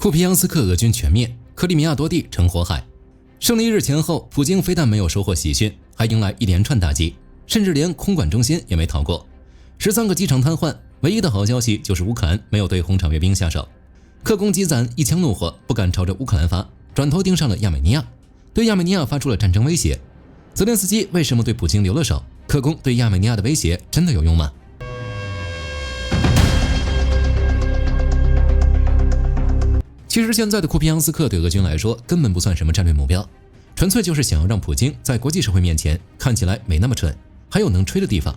库皮扬斯克俄军全灭，克里米亚多地成火海。胜利日前后，普京非但没有收获喜讯，还迎来一连串打击，甚至连空管中心也没逃过。13个机场瘫痪，唯一的好消息就是乌克兰没有对红场阅兵下手。克宫积攒一腔怒火，不敢朝着乌克兰发，转头盯上了亚美尼亚，对亚美尼亚发出了战争威胁。泽连斯基为什么对普京留了手？克宫对亚美尼亚的威胁真的有用吗？其实现在的库皮扬斯克对俄军来说根本不算什么战略目标，纯粹就是想要让普京在国际社会面前看起来没那么蠢，还有能吹的地方。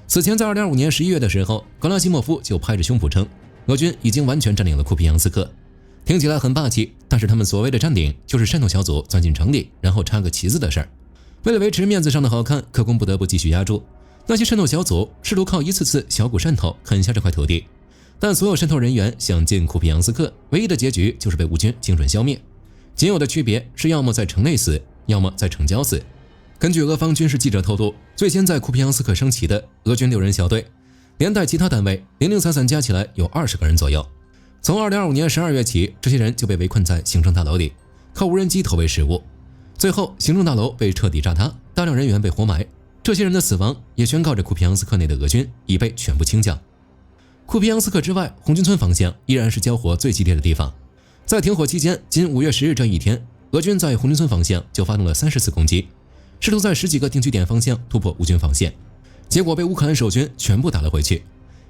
此前在2025年11月的时候，格拉西莫夫就拍着胸脯称，俄军已经完全占领了库皮扬斯克。听起来很霸气，但是他们所谓的占领就是渗透小组钻进城里，然后插个旗子的事儿。为了维持面子上的好看，克宫不得不继续压住那些渗透小组，试图靠一次次小股渗透啃下这块土地。但所有渗透人员想进库皮扬斯克，唯一的结局就是被乌军精准消灭。仅有的区别是要么在城内死，要么在城郊死。根据俄方军事记者透露，最先在库皮扬斯克升旗的俄军6人小队，连带其他单位零零散散加起来有20个人左右。从2025年12月起，这些人就被围困在行政大楼里，靠无人机投喂食物。最后，行政大楼被彻底炸塌，大量人员被活埋。这些人的死亡也宣告着库皮扬斯克内的俄军已被全部清剿。库皮扬斯克之外，红军村方向依然是交火最激烈的地方。在停火期间，仅5月10日这一天，俄军在红军村方向就发动了30次攻击，试图在10几个定居点方向突破乌军防线，结果被乌克兰守军全部打了回去。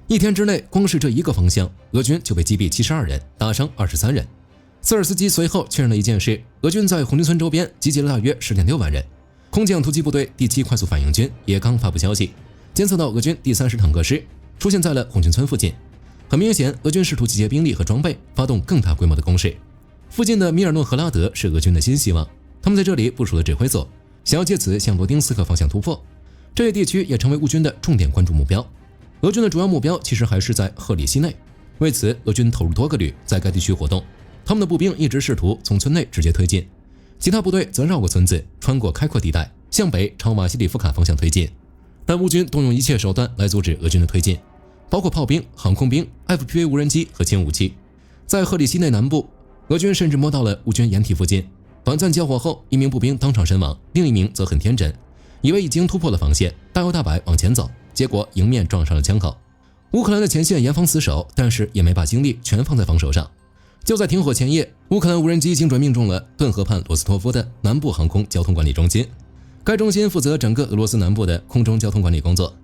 一天之内，光是这一个方向，俄军就被击毙72人，打伤23人。瑟尔斯基随后确认了一件事：俄军在红军村周边集结了大约10.6万人。空降突击部队第7快速反应军也刚发布消息，监测到俄军第30坦克师出现在了红军村附近。很明显，俄军试图集结兵力和装备，发动更大规模的攻势。附近的米尔诺和拉德是俄军的新希望，他们在这里部署了指挥所，想要借此向罗丁斯克方向突破。这一地区也成为乌军的重点关注目标。俄军的主要目标其实还是在赫里西内，为此俄军投入多个旅在该地区活动。他们的步兵一直试图从村内直接推进，其他部队则绕过村子，穿过开阔地带，向北朝瓦西里夫卡方向推进。但乌军动用一切手段来阻止俄军的推进，包括炮兵、航空兵、FPV 无人机和轻武器。在赫里西内南部，俄军甚至摸到了乌军掩体附近。短暂交火后，一名步兵当场身亡，另一名则很天真，以为已经突破了防线，大摇大摆往前走，结果迎面撞上了枪口。乌克兰的前线严防死守，但是也没把精力全放在防守上。就在停火前夜，乌克兰无人机精准命中了顿河畔罗斯托夫的南部航空交通管理中心。该中心负责整个俄罗斯南部的空中交通管理工作。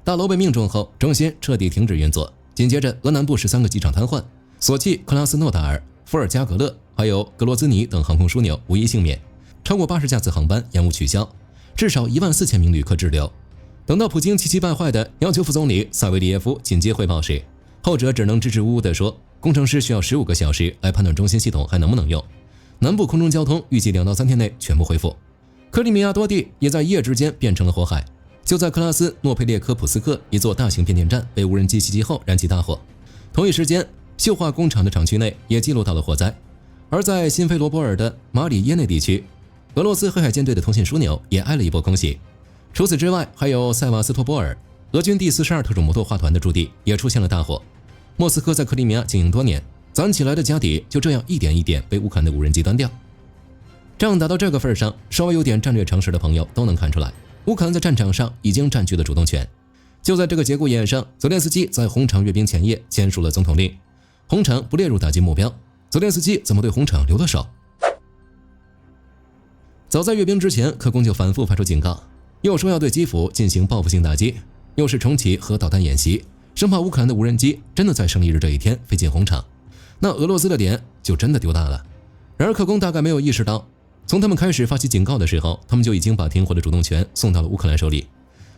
大楼被命中后，中心彻底停止运作。紧接着，俄南部13个机场瘫痪，索契、克拉斯诺达尔、伏尔加格勒还有格罗兹尼等航空枢纽无一幸免，超过80架次航班延误取消，至少14000名旅客滞留。等到普京气急败坏的要求副总理萨维利耶夫紧急汇报时，后者只能支支吾吾地说，工程师需要15个小时来判断中心系统还能不能用。南部空中交通预计2到3天内全部恢复。克里米亚多地也在一夜之间变成了火海。就在克拉斯诺佩列科普斯克一座大型变电站被无人机袭击后燃起大火，同一时间，溴化工厂的厂区内也记录到了火灾。而在新菲罗波尔的马里耶内地区，俄罗斯黑海舰队的通信枢纽也挨了一波空袭。除此之外，还有塞瓦斯托波尔，俄军第42特种摩托化团的驻地也出现了大火。莫斯科在克里米亚经营多年，攒起来的家底就这样一点一点被乌克兰的无人机端掉。仗打到这个份上，稍微有点战略常识的朋友都能看出来，乌克兰在战场上已经占据了主动权。就在这个节骨眼上，泽连斯基在红场阅兵前夜签署了总统令，红场不列入打击目标。泽连斯基怎么对红场留了手？早在阅兵之前，克宫就反复发出警告，又说要对基辅进行报复性打击，又是重启核导弹演习，生怕乌克兰的无人机真的在胜利日这一天飞进红场，那俄罗斯的脸就真的丢大了。然而克宫大概没有意识到，从他们开始发起警告的时候，他们就已经把停火的主动权送到了乌克兰手里。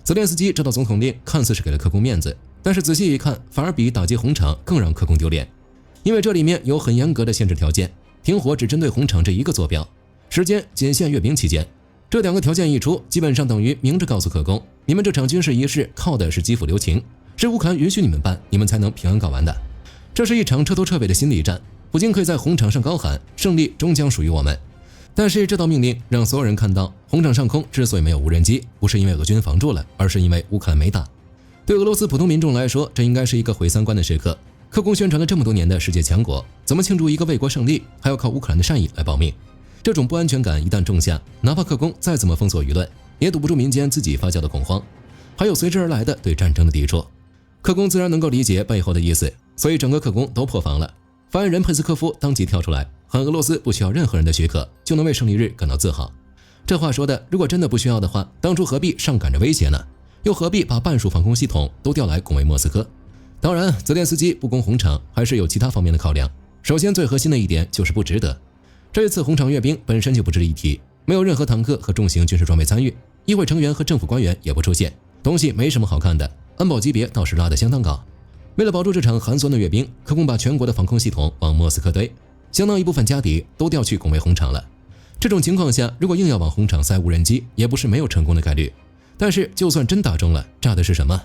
泽连斯基这道总统令看似是给了克宫面子，但是仔细一看，反而比打击红场更让克宫丢脸。因为这里面有很严格的限制条件，停火只针对红场这一个坐标，时间仅限阅兵期间。这2个条件一出，基本上等于明着告诉克宫，你们这场军事仪式靠的是基辅留情，是乌克兰允许你们办，你们才能平安搞完的。这是一场彻头彻尾的心理战。普京可以在红场上高喊胜利终将属于我们，但是这道命令让所有人看到，红场上空之所以没有无人机，不是因为俄军防住了，而是因为乌克兰没打。对俄罗斯普通民众来说，这应该是一个毁三观的时刻。克宫宣传了这么多年的世界强国，怎么庆祝一个卫国胜利，还要靠乌克兰的善意来保命？这种不安全感一旦种下，哪怕克宫再怎么封锁舆论，也堵不住民间自己发酵的恐慌，还有随之而来的对战争的抵触。克宫自然能够理解背后的意思，所以整个克宫都破防了。发言人佩斯科夫当即跳出来，喊俄罗斯不需要任何人的许可，就能为胜利日感到自豪。这话说的，如果真的不需要的话，当初何必上赶着威胁呢？又何必把半数防空系统都调来拱卫莫斯科？当然，泽连斯基不攻红场还是有其他方面的考量。首先，最核心的一点就是不值得。这一次红场阅兵本身就不值一提，没有任何坦克和重型军事装备参与，议会成员和政府官员也不出现，东西没什么好看的，安保级别倒是拉得相当高。为了保住这场寒酸的阅兵，克宫把全国的防空系统往莫斯科堆，相当一部分家底都调去拱卫红场了。这种情况下，如果硬要往红场塞无人机，也不是没有成功的概率。但是就算真打中了，炸的是什么？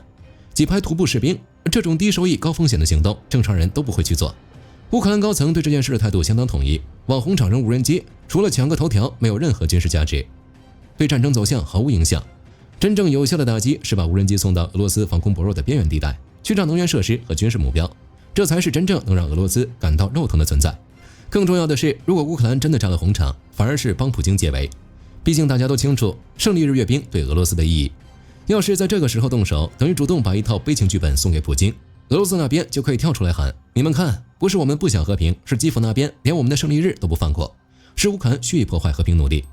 几排徒步士兵，这种低收益高风险的行动，正常人都不会去做。乌克兰高层对这件事的态度相当统一，往红场扔无人机，除了抢个头条，没有任何军事价值，对战争走向毫无影响。真正有效的打击是把无人机送到俄罗斯防空薄弱的边缘地带，去炸能源设施和军事目标，这才是真正能让俄罗斯感到肉疼的存在。更重要的是，如果乌克兰真的炸了红场，反而是帮普京解围。毕竟大家都清楚胜利日阅兵对俄罗斯的意义，要是在这个时候动手，等于主动把一套悲情剧本送给普京，俄罗斯那边就可以跳出来喊：你们看，不是我们不想和平，是基辅那边连我们的胜利日都不放过，是乌克兰蓄意破坏和平努力。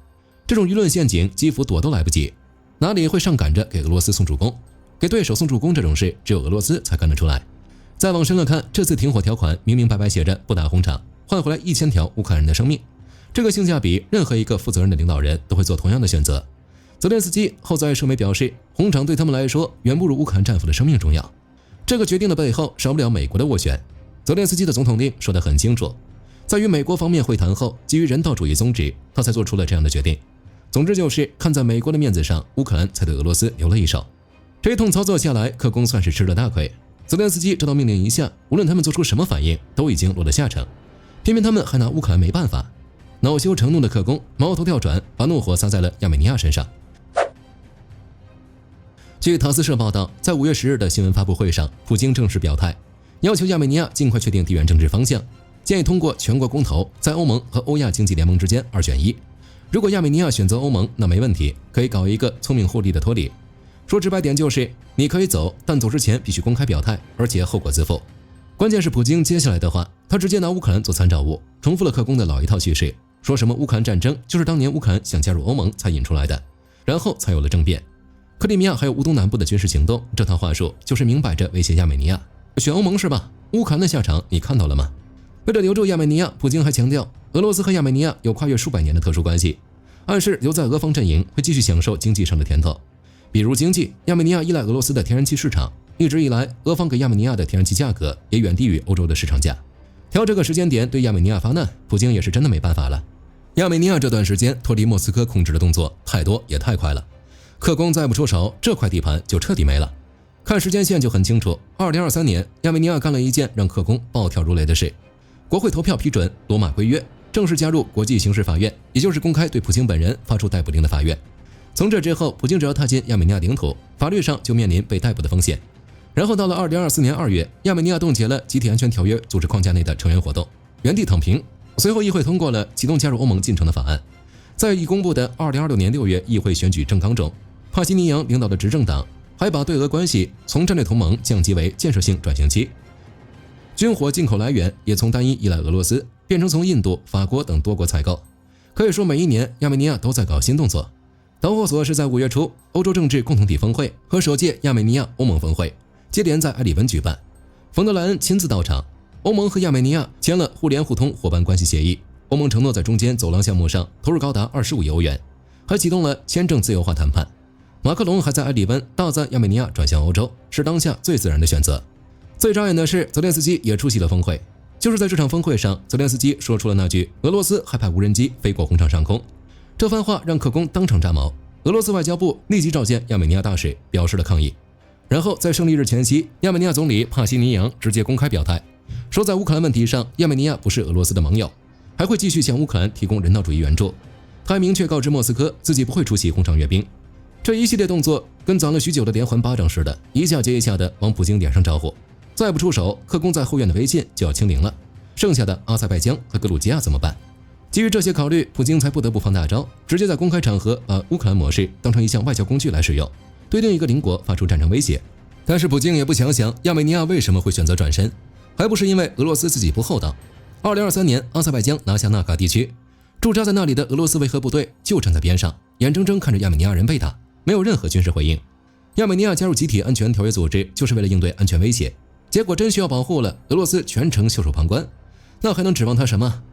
这种舆论陷阱，基辅躲都来不及，哪里会上赶着给俄罗斯送助攻？给对手送助攻这种事，只有俄罗斯才干得出来。再往深了看，这次停火条款明明白白写着不打红场，换回来1000条乌克兰人的生命，这个性价比，任何一个负责任的领导人都会做同样的选择。泽连斯基后在社媒表示，红场对他们来说远不如乌克兰战俘的生命重要。这个决定的背后少不了美国的斡旋。泽连斯基的总统令说得很清楚，在与美国方面会谈后，基于人道主义宗旨，他才做出了这样的决定。总之就是看在美国的面子上，乌克兰才对俄罗斯留了一手。这一通操作下来，克宫算是吃了大亏。泽连斯基这道命令一下，无论他们做出什么反应，都已经落了下乘。偏偏他们还拿乌克兰没办法，恼羞成怒的克宫矛头调转，把怒火撒在了亚美尼亚身上。据塔斯社报道，在5月10日的新闻发布会上，普京正式表态，要求亚美尼亚尽快确定地缘政治方向，建议通过全国公投，在欧盟和欧亚经济联盟之间2选1。如果亚美尼亚选择欧盟，那没问题，可以搞一个聪明互利的脱离。说直白点就是，你可以走，但走之前必须公开表态，而且后果自负。关键是普京接下来的话，他直接拿乌克兰做参照物，重复了克宫的老一套叙事，说什么乌克兰战争就是当年乌克兰想加入欧盟才引出来的，然后才有了政变。克里米亚还有乌东南部的军事行动，这套话术就是明摆着威胁亚美尼亚。选欧盟是吧？乌克兰的下场你看到了吗？为了留住亚美尼亚，普京还强调俄罗斯和亚美尼亚有跨越数百年的特殊关系，暗示留在俄方阵营会继续享受经济上的甜头。比如经济，亚美尼亚依赖俄罗斯的天然气市场，一直以来俄方给亚美尼亚的天然气价格也远低于欧洲的市场价。挑这个时间点对亚美尼亚发难，普京也是真的没办法了。亚美尼亚这段时间脱离莫斯科控制的动作太多也太快了，克宫再不出手，这块地盘就彻底没了。看时间线就很清楚，2023年亚美尼亚干了一件让克宫暴跳如雷的事，国会投票批准罗马规约，正式加入国际刑事法院，也就是公开对普京本人发出逮捕令的法院。从这之后，普京只要踏进亚美尼亚领土，法律上就面临被逮捕的风险。然后到了2024年2月，亚美尼亚冻结了集体安全条约组织框架内的成员活动，原地躺平。随后议会通过了启动加入欧盟进程的法案。在已公布的2026年6月议会选举政纲中，帕西尼扬领导的执政党还把对俄关系从战略同盟降级为建设性转型期，军火进口来源也从单一依赖俄罗斯变成从印度、法国等多国采购。可以说每一年亚美尼亚都在搞新动作。导火索是在5月初，欧洲政治共同体峰会和首届亚美尼亚欧盟峰会接连在埃里温举办，冯德莱恩亲自到场。欧盟和亚美尼亚签了互联互通伙伴关系协议，欧盟承诺在中间走廊项目上投入高达25亿欧元，还启动了签证自由化谈判。马克龙还在埃里温大赞亚美尼亚转向欧洲是当下最自然的选择。最扎眼的是，泽连斯基也出席了峰会。就是在这场峰会上，泽连斯基说出了那句俄罗斯还派无人机飞过红场上空，这番话让克宫当场炸毛。俄罗斯外交部立即召见亚美尼亚大使，表示了抗议。然后在胜利日前夕，亚美尼亚总理帕西尼扬直接公开表态，说在乌克兰问题上，亚美尼亚不是俄罗斯的盟友，还会继续向乌克兰提供人道主义援助。他还明确告知莫斯科自己不会出席红场阅兵。这一系列动作跟攒了许久的连环巴掌似的，一下接一下的往普京脸上招呼。再不出手，克宫在后院的威信就要清零了。剩下的阿塞拜疆和格鲁吉亚怎么办？基于这些考虑，普京才不得不放大招，直接在公开场合把乌克兰模式当成一项外交工具来使用，对另一个邻国发出战争威胁。但是普京也不想想亚美尼亚为什么会选择转身，还不是因为俄罗斯自己不厚道。2023年，阿塞拜疆拿下纳卡地区，驻扎在那里的俄罗斯维和部队就站在边上，眼睁睁看着亚美尼亚人被打，没有任何军事回应。亚美尼亚加入集体安全条约组织就是为了应对安全威胁，结果真需要保护了，俄罗斯全程袖手旁观，那还能指望他什么？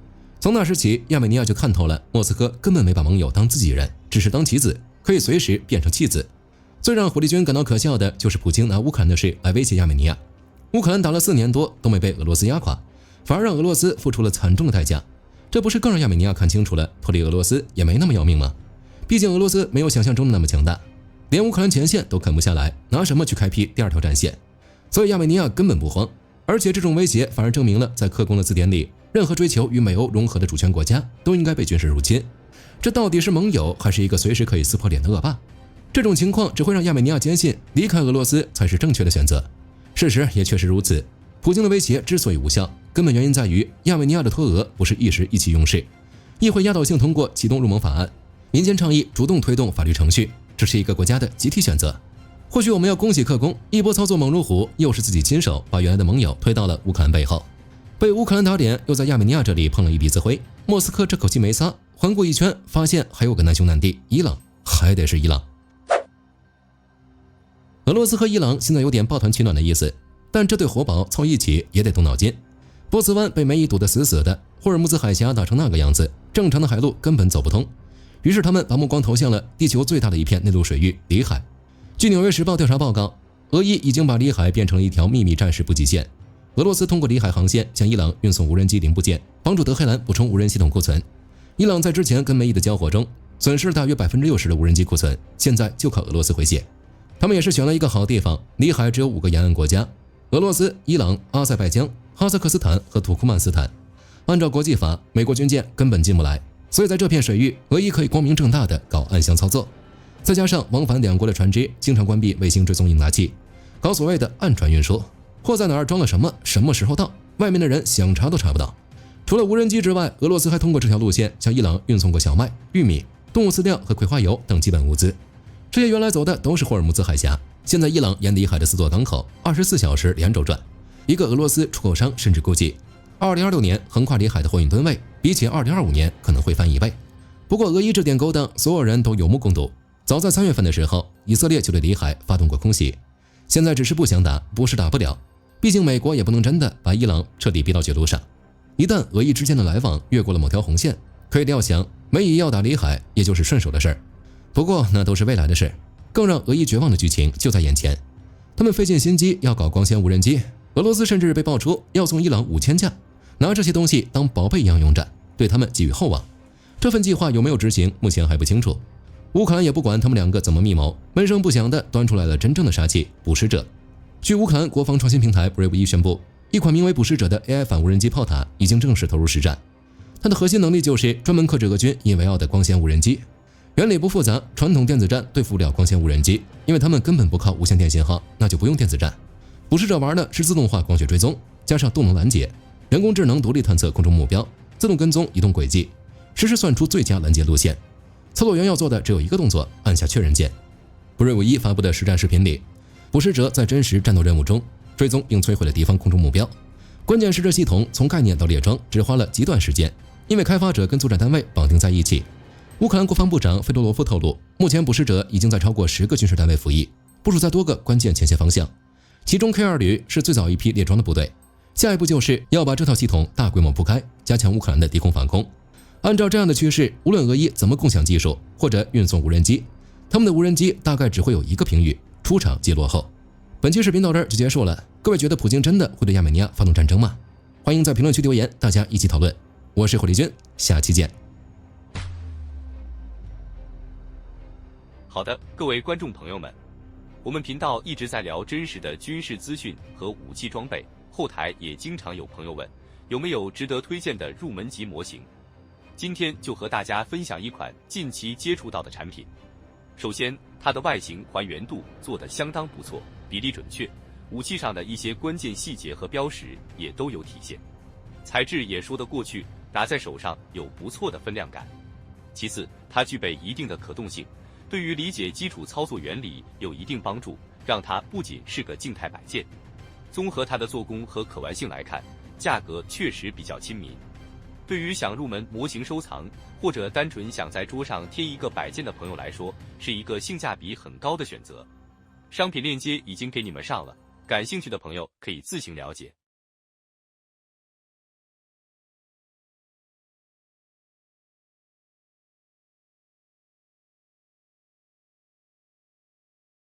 从那时起，亚美尼亚就看透了，莫斯科根本没把盟友当自己人，只是当棋子，可以随时变成弃子。最让狐狸军感到可笑的就是普京拿乌克兰的事来威胁亚美尼亚。乌克兰打了4年多都没被俄罗斯压垮，反而让俄罗斯付出了惨重的代价，这不是更让亚美尼亚看清楚了脱离俄罗斯也没那么要命吗？毕竟俄罗斯没有想象中的那么强大，连乌克兰前线都啃不下来，拿什么去开辟第2条战线？所以亚美尼亚根本不慌，而且这种威胁反而证明了在克宫的字典里，任何追求与美欧融合的主权国家都应该被军事入侵。这到底是盟友还是一个随时可以撕破脸的恶霸？这种情况只会让亚美尼亚坚信离开俄罗斯才是正确的选择。事实也确实如此，普京的威胁之所以无效，根本原因在于亚美尼亚的脱俄不是一时意气用事，议会压倒性通过启动入盟法案，民间倡议主动推动法律程序，这是一个国家的集体选择。或许我们要恭喜克宫，一波操作猛如虎，又是自己亲手把原来的盟友推到了乌克兰背后，被乌克兰打脸，又在亚美尼亚这里碰了一鼻子灰。莫斯科这口气没撒，环顾一圈，发现还有个难兄难弟，伊朗，还得是伊朗。俄罗斯和伊朗现在有点抱团取暖的意思，但这对活宝凑一起也得动脑筋。波斯湾被梅伊堵得死死的，霍尔木兹海峡打成那个样子，正常的海路根本走不通。于是他们把目光投向了地球最大的一片内陆水域——里海。据《纽约时报》调查报告，俄伊已经把里海变成了一条秘密战时补给线。俄罗斯通过里海航线向伊朗运送无人机零部件，帮助德黑兰补充无人系统库存。伊朗在之前跟梅伊的交火中损失了大约60%的无人机库存，现在就靠俄罗斯回血。他们也是选了一个好地方，里海只有5个沿岸国家：俄罗斯、伊朗、阿塞拜疆、哈萨克斯坦和土库曼斯坦。按照国际法，美国军舰根本进不来，所以在这片水域，俄伊可以光明正大的搞暗箱操作。再加上往返2国的船只经常关闭卫星追踪应答器，搞所谓的暗船运输，货在哪儿装了什么，什么时候到，外面的人想查都查不到。除了无人机之外，俄罗斯还通过这条路线向伊朗运送过小麦、玉米、动物饲料和葵花油等基本物资。这些原来走的都是霍尔木兹海峡，现在伊朗沿里海的4座港口24小时连轴转。一个俄罗斯出口商甚至估计，2026年横跨里海的货运吨位比起2025年可能会翻1倍。不过俄伊这点勾当，所有人都有目共睹。早在3月份的时候，以色列就对里海发动过空袭，现在只是不想打，不是打不了。毕竟美国也不能真的把伊朗彻底逼到绝路上。一旦俄伊之间的来往越过了某条红线，可以料想美伊要打里海也就是顺手的事儿。不过那都是未来的事，更让俄伊绝望的剧情就在眼前。他们费尽心机要搞光纤无人机，俄罗斯甚至被爆出要送伊朗5000架，拿这些东西当宝贝一样用着，对他们寄予厚望。这份计划有没有执行，目前还不清楚。乌克兰也不管他们2个怎么密谋，闷声不响的端出来了真正的杀器——捕食者。据乌克兰国防创新平台 Brave 1宣布，一款名为捕食者的 AI 反无人机炮塔已经正式投入实战。它的核心能力就是专门克制俄军引以为傲的光纤无人机。原理不复杂，传统电子战对付不了光纤无人机，因为他们根本不靠无线电信号，那就不用电子战。捕食者玩的是自动化光学追踪，加上动能拦截，人工智能独立探测空中目标，自动跟踪移动轨迹，实时算出最佳拦截路线。操作员要做的只有一个动作，按下确认键。Brave 1发布的实战视频里，捕食者在真实战斗任务中追踪并摧毁了敌方空中目标。关键是这系统从概念到列装只花了极短时间，因为开发者跟作战单位绑定在一起。乌克兰国防部长费多罗夫透露，目前捕食者已经在超过10个军事单位服役，部署在多个关键前线方向，其中 K2 旅是最早一批列装的部队。下一步就是要把这套系统大规模铺开，加强乌克兰的敌空反空。按照这样的趋势，无论俄伊怎么共享技术或者运送无人机，他们的无人机大概只会有一个评语：出场即落后。本期视频到这儿就结束了，各位觉得普京真的会对亚美尼亚发动战争吗？欢迎在评论区留言，大家一起讨论。我是火力军，下期见。好的，各位观众朋友们，我们频道一直在聊真实的军事资讯和武器装备，后台也经常有朋友问，有没有值得推荐的入门级模型？今天就和大家分享一款近期接触到的产品。首先，它的外形还原度做得相当不错，比例准确，武器上的一些关键细节和标识也都有体现。材质也说得过去，拿在手上有不错的分量感。其次，它具备一定的可动性，对于理解基础操作原理有一定帮助，让它不仅是个静态摆件。综合它的做工和可玩性来看，价格确实比较亲民。对于想入门模型收藏，或者单纯想在桌上贴一个摆件的朋友来说，是一个性价比很高的选择。商品链接已经给你们上了，感兴趣的朋友可以自行了解。